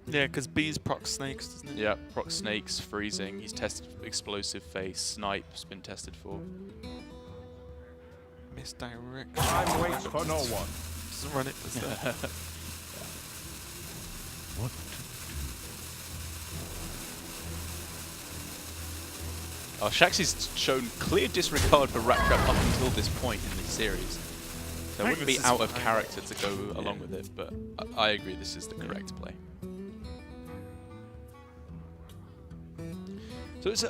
Yeah, because B's proc snakes, doesn't it? Yeah, proc snakes, freezing. He's tested explosive face. Snipe's been tested for. Misdirect. Time waits for no one. Doesn't run it. What? Oh, Shaxy's shown clear disregard for Rat Trap up until this point in this series. So it wouldn't be out of character to go along with it, but I agree this is the correct play. So it's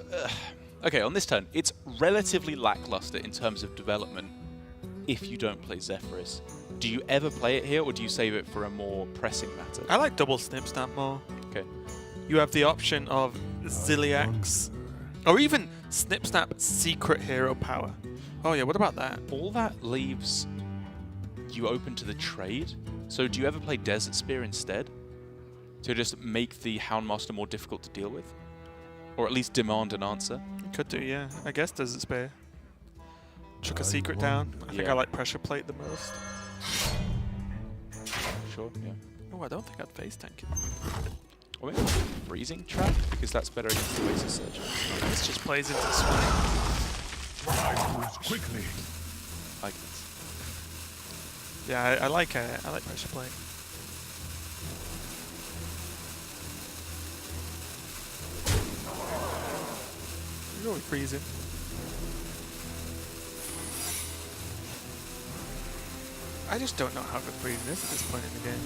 okay, on this turn, it's relatively lackluster in terms of development if you don't play Zephyrus. Do you ever play it here, or do you save it for a more pressing matter? I like double snip stamp more. Okay. You have the option of Ziliax Or even Snip Snap Secret Hero Power. Oh yeah, what about that? All that leaves you open to the trade. So do you ever play Desert Spear instead? To just make the Houndmaster more difficult to deal with? Or at least demand an answer? Could do, yeah. I guess Desert Spear. Chuck a secret down. I think I like Pressure Plate the most. Sure, yeah. Oh, I don't think I'd face tank it. Or maybe Freezing Trap, because that's better against the Oasis Surge. This just plays into Swipe. Quickly. I guess. Yeah, I like Pressure Plate. You're really freezing. I just don't know how good freezing is at this point in the game.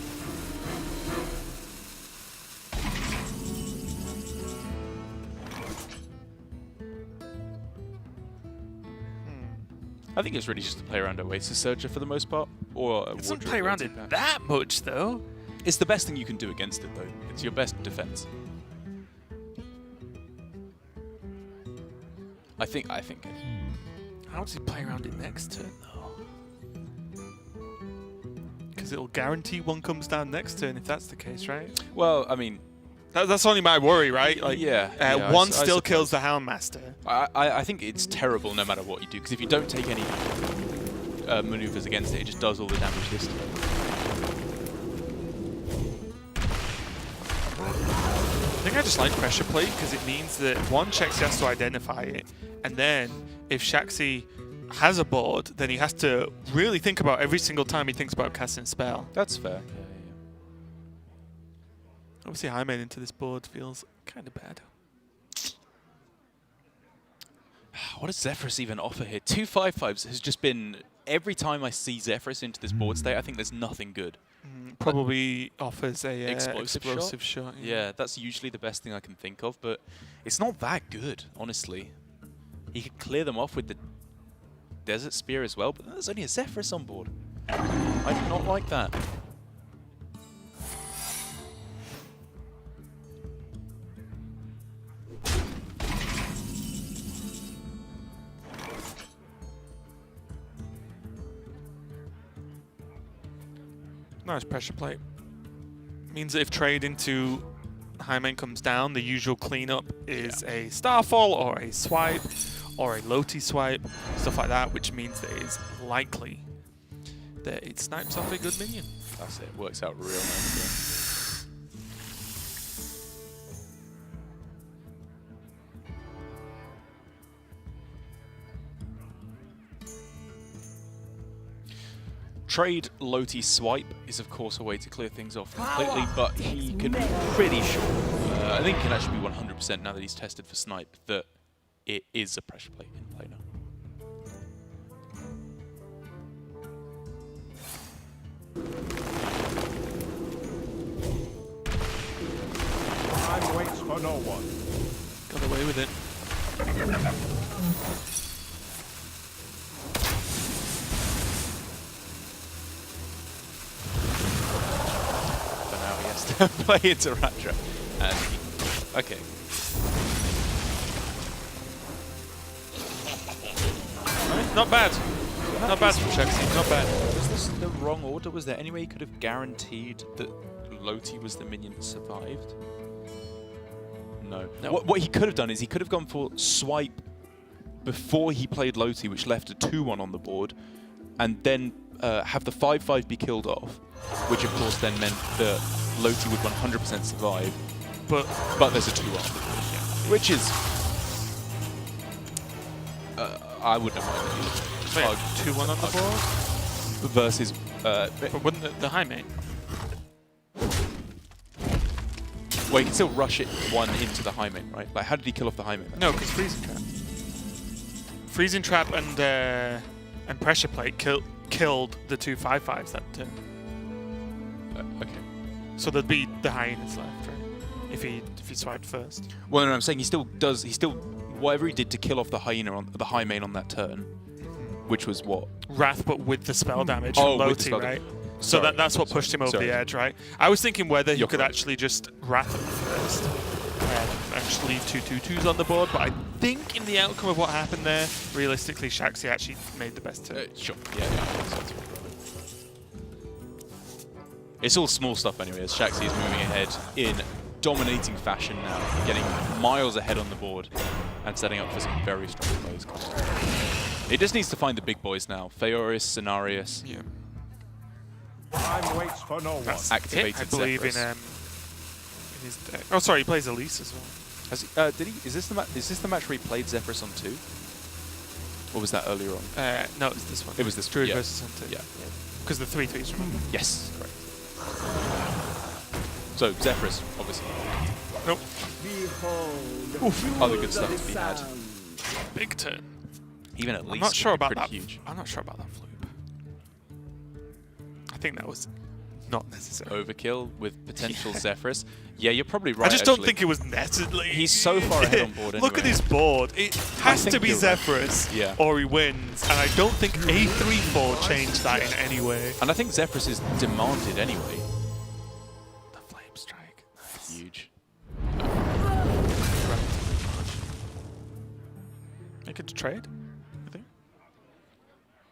I think it's really just to play around Oasis Surger for the most part. Or It doesn't play around it that much, though. It's the best thing you can do against it, though. It's your best defense. I think. How does he play around it next turn, though? Because it'll guarantee one comes down next turn if that's the case, right? Well, I mean, that's only my worry, right? Like, one still kills the Houndmaster. I think it's terrible no matter what you do, because if you don't take any maneuvers against it, it just does all the damage this turn. I think I just like Pressure Plate because it means that one, Shaxy has to identify it, and then if Shaxy has a board, then he has to really think about every single time he thinks about casting a spell. That's fair. Yeah. Obviously, High Main into this board feels kind of bad. What does Zephyrus even offer here? 2 5/5s has just been... Every time I see Zephyrus into this board state, I think there's nothing good. Probably offers a explosive shot. Yeah, that's usually the best thing I can think of, but it's not that good, honestly. He could clear them off with the Desert Spear as well, but there's only a Zephyrus on board. I do not like that. Nice Pressure Plate. Means that if trade into High Main comes down, the usual cleanup is a Starfall or a Swipe or a Loti Swipe, stuff like that, which means that it is likely that it snipes off a good minion. That's it. Works out real nicely. Trade Loti Swipe is of course a way to clear things off completely, but he can be pretty sure, I think he can actually be 100% now that he's tested for Snipe, that it is a Pressure Plate in play now. Time waits for no one. Got away with it. Play into Ratra. And okay. Not bad. Not bad from Shaxy. Not bad. Was this the wrong order? Was there any way you could have guaranteed that Loti was the minion that survived? No. What he could have done is he could have gone for Swipe before he played Loti, which left a 2-1 on the board, and then have the 5/5 be killed off, which of course then meant that Loti would 100% survive, but there's a 2-1, which is I wouldn't have minded either. Wait, 2-1 on the board versus but wouldn't the High Main? Well, he can still rush it 1 into the High Main, right? Like, how did he kill off the High Main? No, because Freezing Trap. Freezing Trap and Pressure Plate killed the 2 5/5s that turn. Okay. So there'd be the Hyenas left, right? If he swiped first. Well, no, I'm saying he still whatever he did to kill off the Hyena on the High Main on that turn, which was what? Wrath, but with the spell damage from Loti, right? So that's what pushed him over the edge, right? I was thinking whether he could actually just Wrath him first and just leave 2/2/2s on the board. But I think in the outcome of what happened there, realistically, Shaxy actually made the best turn. Sure. Yeah. It's all small stuff anyway, as Shaxy is moving ahead in dominating fashion now, getting miles ahead on the board and setting up for some very strong plays. He just needs to find the big boys now. Feoris, Cenarius. Yeah. Time waits for no one. Activated I believe Zephyrus. in his deck. Oh, sorry, he plays Elise as well. Has he, did he? Is this the match where he played Zephyrus on 2? Or was that earlier on? No, it's this one. It was this Druid yeah. versus Hunter. Yeah. Because the 3/3s, remember? Yes, correct. So Zephyrus, obviously. Nope. Behold, Other good stuff to be had. Big turn. Even at least I'm not sure about pretty that. huge. I'm not sure about that flip. I think that was not necessary. Overkill with potential Zephyrus. Yeah, you're probably right. I just don't actually. think it was necessary. He's so far ahead on board Look at anyway. his board. It has think to be you're right. Zephyrus Yeah. or he wins. And I don't think a 3/4 changed that in any way. And I think Zephyrus is demanded anyway. The flame strike. Nice. Huge. Make it a trade, I think.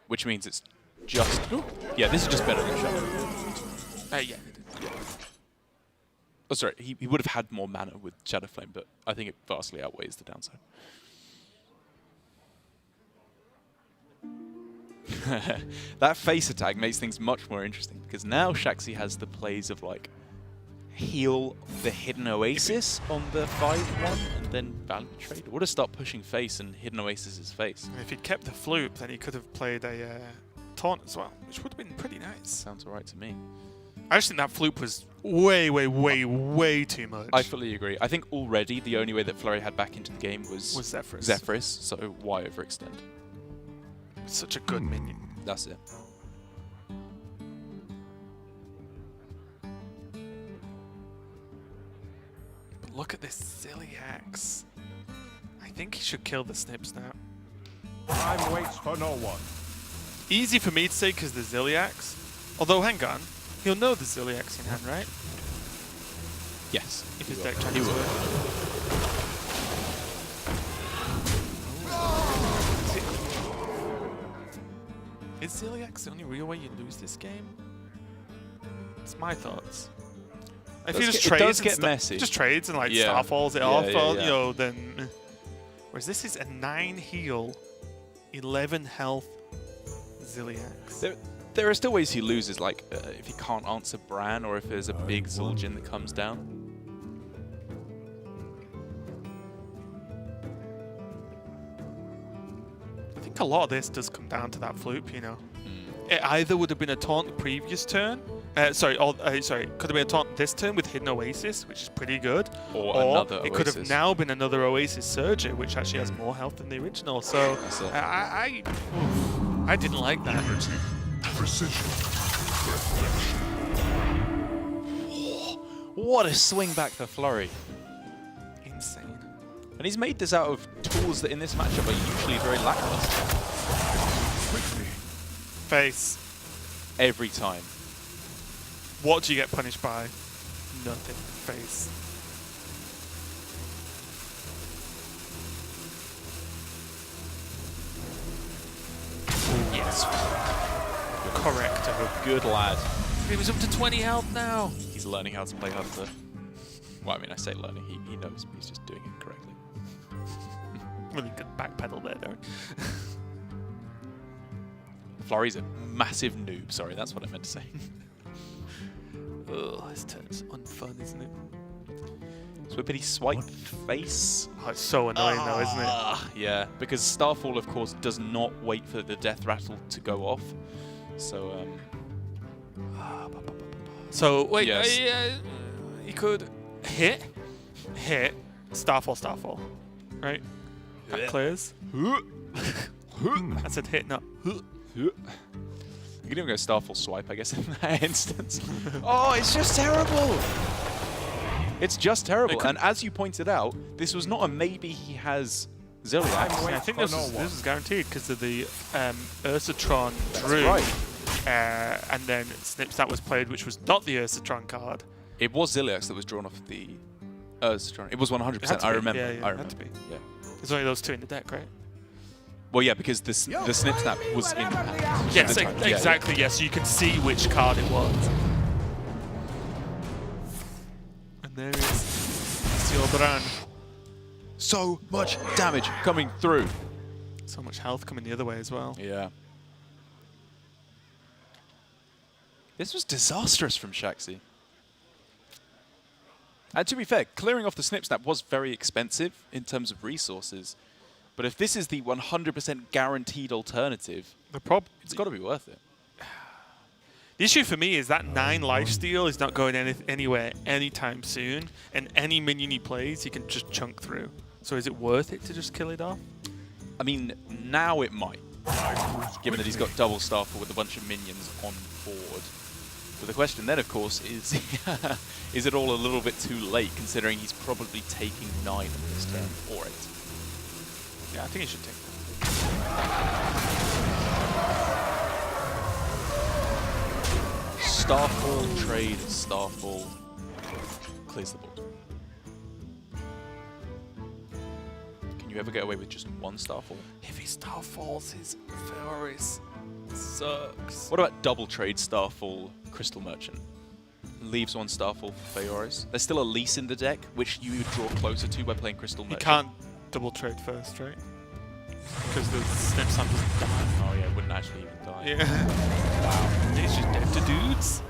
Which means it's just... Yeah, this is just better than Shadow. Yeah, it is. Oh, sorry, he would have had more mana with Shadow Flame, but I think it vastly outweighs the downside. That face attack makes things much more interesting, because now Shaxy has the plays of, like, heal the Hidden Oasis on the 5/1 and then value trade. Or to start pushing face and Hidden Oasis's face. And if he'd kept the flute, then he could have played a taunt as well, which would have been pretty nice. Sounds alright to me. I just think that flute was way too much. I fully agree. I think already the only way that Flurry had back into the game was Zephyrus. So why overextend? Such a good minion. That's it. But look at this Zilliax. I think he should kill the Snips now. Time waits for no one. Easy for me to say because the Zilliax. Although, hang on. He'll know the Zilliax in hand, right? Yes. If his he deck will. changes. He will. Is Zilliax the only real way you lose this game? It's my thoughts. If he just trades, it does get messy. Just trades and like Yeah. Starfalls it Yeah, off, yeah, or, yeah. you know, then. Whereas this is a 9 heal, 11 health Zilliax. There are still ways he loses, like if he can't answer Bran or if there's a big Zul'jin that comes down. I think a lot of this does come down to that floop, you know. It either would have been a taunt the previous turn, sorry, could have been a taunt this turn with Hidden Oasis, which is pretty good. Or another it could have Oasis. now been another Oasis Surger, which actually has more health than the original. So That's it. I didn't like that. Precision. What a swing back for Flurry. Insane. And he's made this out of tools that in this matchup are usually very lackluster. Quickly. Face. Every time. What do you get punished by? Nothing. Face. Yes. Correct. Good lad. He was up to 20 health now. He's learning how to play Hunter. Well, I mean, I say learning. He knows, but he's just doing it correctly. Really good backpedal there, Derek. Flurry's a massive noob. Sorry, that's what I meant to say. Ugh, this turn's unfun, isn't it? Swippity swipe face. Oh, it's so annoying though, isn't it? Yeah, because Starfall, of course, does not wait for the death rattle to go off. So, So, wait, Yes. he could hit, Starfall, right? That clears. I said hit, not. you can even go Starfall swipe, I guess, in that instance. Oh, it's just terrible! It's just terrible. And as you pointed out, this was not a maybe he has Zilliax. I think this is guaranteed because of the Ursatron That's drew. right. And then Snips that was played, which was not the Ursatron card. It was Zilliax that was drawn off the It was 100%. I remember. Yeah, I remember. had to be. Yeah. There's only those 2 in the deck, right? Well, yeah, because the snip snap was in the pack. Yes, exactly. Yes, you can see which card it was. And there is Siobran. So much damage coming through. So much health coming the other way as well. Yeah. This was disastrous from Shaxy. And to be fair, clearing off the snip snap was very expensive in terms of resources. But if this is the 100% guaranteed alternative, it's got to be worth it. The issue for me is that 9 lifesteal is not going anywhere anytime soon, and any minion he plays, he can just chunk through. So is it worth it to just kill it off? I mean, now it might, given that he's got double Starfall with a bunch of minions on board. But the question then, of course, is is it all a little bit too late, considering he's probably taking 9 on this turn, or 8? Yeah, I think he should take that. Starfall, trade, Starfall, clears the board. Can you ever get away with just 1 Starfall? If he Starfalls his Flurries, sucks. What about double trade, Starfall, Crystal Merchant? Leaves 1 Starfall for Feoris. There's still a lease in the deck, which you would draw closer to by playing Crystal Merchant. You can't double trade first, right? Because the snip snap doesn't die. Oh yeah, it wouldn't actually even die. Yeah. Wow. He's just dead to dudes.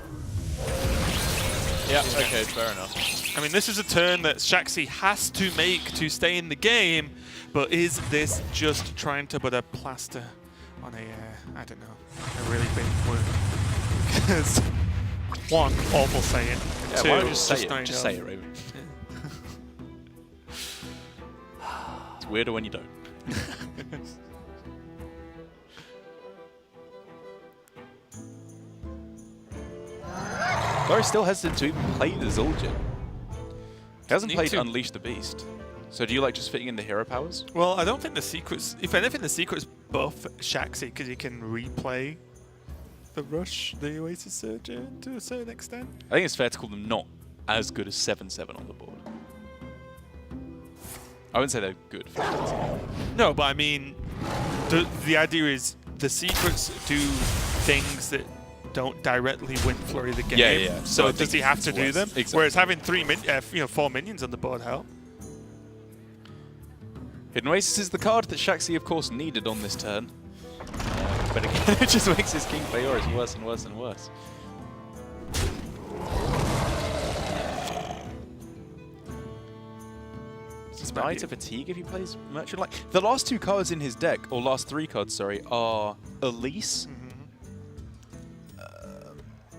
Yeah, okay, fair enough. I mean, this is a turn that Shaxy has to make to stay in the game, but is this just trying to put a plaster on a, I don't know, a really big wound? Because, 1, awful saying. Yeah, 2, why don't you just say it? not Just say it, Raven. It's weirder when you don't. Flurry still hesitant to even play the Zul'jin. He hasn't played Unleash the Beast. So do you like just fitting in the hero powers? Well, I don't think the secrets... If anything, the secrets buff Shaxy because he can replay the Rush, the Oasis Surgeon to a certain extent. I think it's fair to call them not as good as 7/7 on the board. I wouldn't say they're good. No, but I mean, the idea is the secrets do things that don't directly win Flurry the game. Yeah. So does he have to do them? Exactly. Whereas having 4 minions on the board help. Hidden Oasis is the card that Shaxy, of course, needed on this turn. But again, it just makes his King Feoris worse and worse and worse. Does he die to fatigue if he plays Merchant? Like the last 2 cards in his deck, or last 3 cards, sorry, are Elise.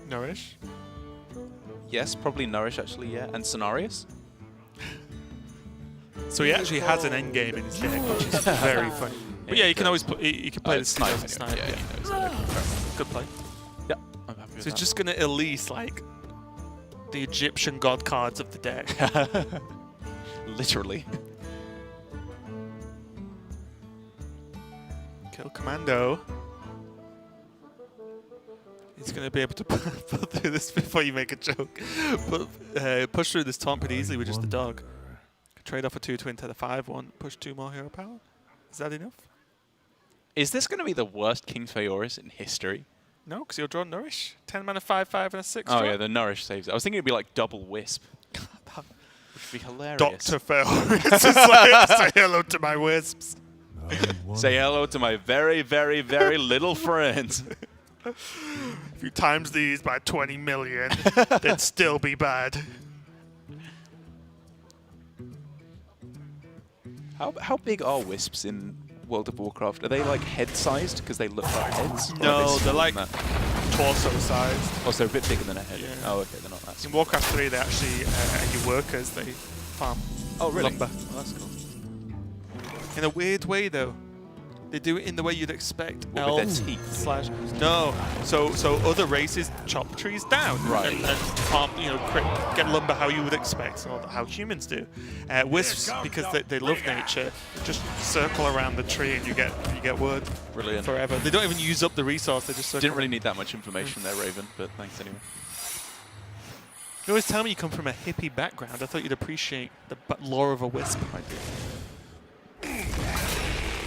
Nourish. Yes, probably Nourish actually, yeah, and Cenarius. So he actually has an end game in his deck, which is very funny. But yeah, you can always you can play the Snipe. Snipe. Yeah, he knows that. Good play. Yeah, I'm happy with So that. he's just gonna Elise like the Egyptian god cards of the deck. Literally. Kill Commando. He's going to be able to put through this before you make a joke. But push through this taunt pretty easily with just the dog. Trade off a 2 into the 5/1. Push 2 more hero power. Is that enough? Is this going to be the worst King Feoris in history? No, because you'll draw Nourish. 10 mana, 5/5, and a 6. Oh draw. yeah, the Nourish saves it. I was thinking it'd be like double Wisp. Which would be hilarious. Dr. Feoris is like, say hello to my wisps. Say hello to my very, very, very little friends. If you times these by 20 million, they'd still be bad. How big are Wisps in World of Warcraft? Are they like head-sized because they look like heads? Or No, are they they're like that? torso-sized. Oh, so they're a bit bigger than a head. Yeah. Oh, okay, they're not that In small. Warcraft 3, they actually are your workers. They farm lumber. Oh, that's cool. In a weird way, though. They do it in the way you'd expect What, with elves their teeth? slash no. So other races chop trees down Right. and farm, get lumber how you would expect, or how humans do. Wisps, because they love nature, just circle around the tree and you get wood. Brilliant. Forever. They don't even use up the resource. They just circle. Didn't really need that much information there, Raven, but thanks anyway. You always tell me you come from a hippie background. I thought you'd appreciate the lore of a wisp idea.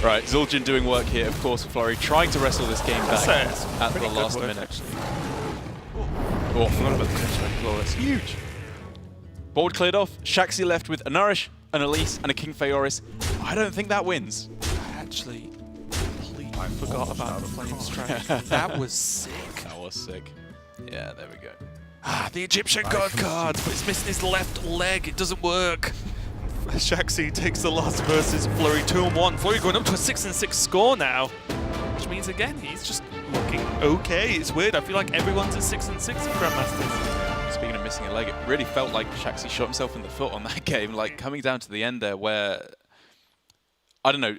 Right, Zul'jin doing work here, of course, for Flurry, trying to wrestle this game back at the last minute. Actually. Oh, I forgot about the Crimson Claw, that's huge. Board cleared off, Shaxy left with a Nourish, an Elise, and a King Feoris. I don't think that wins. I actually completely forgot about the Flame Strike. That was sick. That was sick. Yeah, there we go. Ah, the Egyptian God card, but it's missing his left leg. It doesn't work. Shaxy takes the loss versus Flurry 2-1. Flurry going up to a 6-6 score now, which means again he's just looking okay. It's weird. I feel like everyone's at 6-6 in Grandmasters. Speaking of missing a leg, it really felt like Shaxy shot himself in the foot on that game. Like coming down to the end there, where I don't know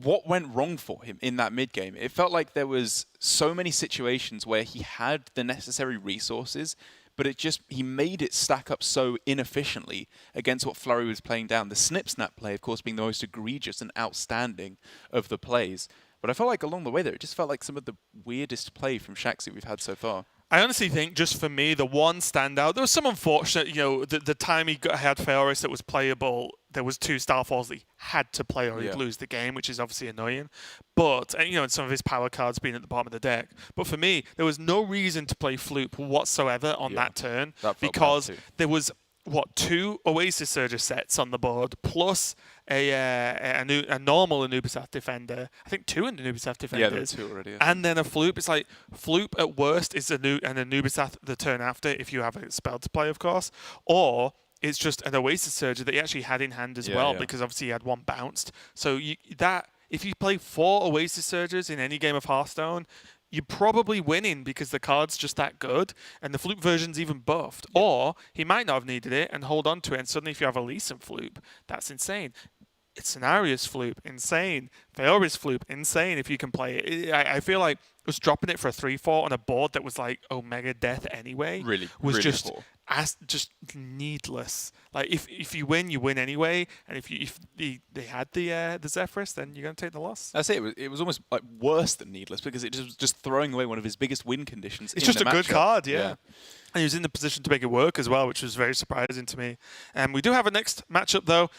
what went wrong for him in that mid game. It felt like there was so many situations where he had the necessary resources, but he made it stack up so inefficiently against what Flurry was playing down. The snip-snap play, of course, being the most egregious and outstanding of the plays. But I felt like along the way there, it just felt like some of the weirdest play from Shaxy we've had so far. I honestly think, just for me, the one standout, there was some unfortunate, the time he had Feoris that was playable, there was 2 Starfalls that he had to play or he'd lose the game, which is obviously annoying. But, and some of his power cards being at the bottom of the deck. But for me, there was no reason to play Floop whatsoever on that turn because there was, 2 Oasis Surger sets on the board, plus a normal Anubisath Defender. I think 2 Anubisath Defenders. Yeah, there were 2 already. And then a Floop. It's like, Floop at worst is an Anubisath the turn after, if you have a spell to play, of course. Or it's just an Oasis Surger that he actually had in hand as well, because obviously he had 1 bounced. So if you play 4 Oasis Surgers in any game of Hearthstone, you're probably winning because the card's just that good, and the Floop version's even buffed. Or he might not have needed it and hold on to it, and suddenly if you have a Elise and Floop, that's insane. It's Scenarios Floop, insane. Feoris Floop, insane if you can play it. I feel like was dropping it for a 3-4 on a board that was like Omega Death anyway. Was really just poor. Just needless. Like if you win, you win anyway. And if they had the Zephrys, then you're gonna take the loss. I say it was almost like worse than needless because it was just throwing away one of his biggest win conditions. It's just a good card, yeah. And he was in the position to make it work as well, which was very surprising to me. And we do have a next matchup though, and